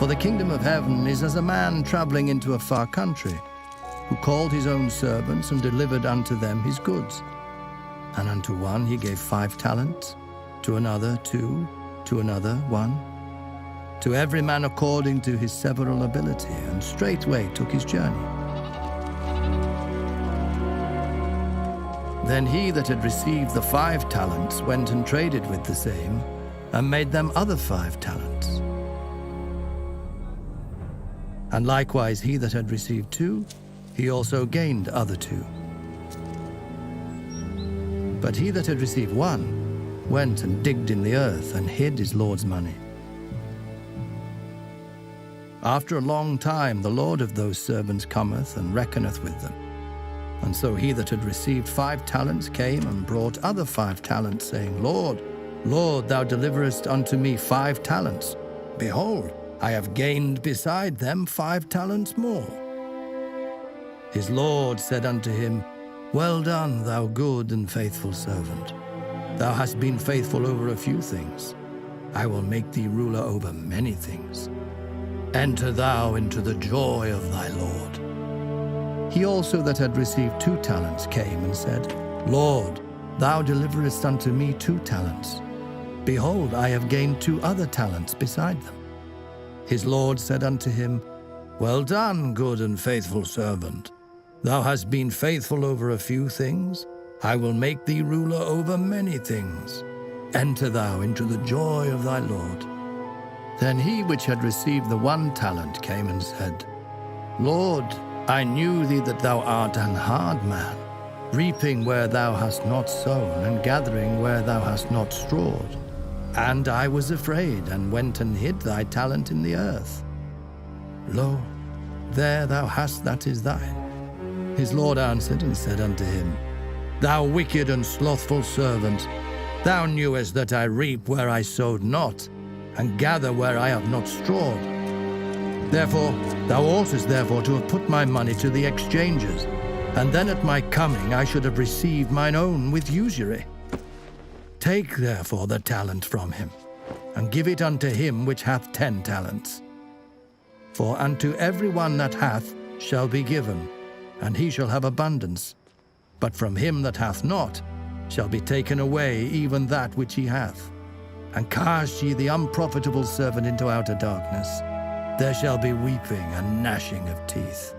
For the kingdom of heaven is as a man traveling into a far country, who called his own servants and delivered unto them his goods. And unto one he gave 5 talents, to another 2, to another 1, to every man according to his several ability, and straightway took his journey. Then he that had received the 5 talents went and traded with the same, and made them other 5 talents. And likewise he that had received 2, he also gained other 2. But he that had received 1 went and digged in the earth, and hid his Lord's money. After a long time the Lord of those servants cometh and reckoneth with them. And so he that had received 5 talents came and brought other 5 talents, saying, Lord, Lord, thou deliverest unto me 5 talents. Behold, I have gained beside them 5 talents more. His Lord said unto him, Well done, thou good and faithful servant. Thou hast been faithful over a few things. I will make thee ruler over many things. Enter thou into the joy of thy Lord. He also that had received 2 talents came and said, Lord, thou deliverest unto me 2 talents. Behold, I have gained 2 other talents beside them. His Lord said unto him, Well done, good and faithful servant. Thou hast been faithful over a few things. I will make thee ruler over many things. Enter thou into the joy of thy Lord. Then he which had received the 1 talent came and said, Lord, I knew thee that thou art an hard man, reaping where thou hast not sown, and gathering where thou hast not strawed. And I was afraid, and went and hid thy talent in the earth. Lo, there thou hast that is thine. His Lord answered and said unto him, Thou wicked and slothful servant, thou knewest that I reap where I sowed not, and gather where I have not strawed. Therefore thou oughtest therefore to have put my money to the exchangers, and then at my coming I should have received mine own with usury. Take therefore the talent from him, and give it unto him which hath 10 talents. For unto every one that hath shall be given, and he shall have abundance. But from him that hath not shall be taken away even that which he hath. And cast ye the unprofitable servant into outer darkness. There shall be weeping and gnashing of teeth.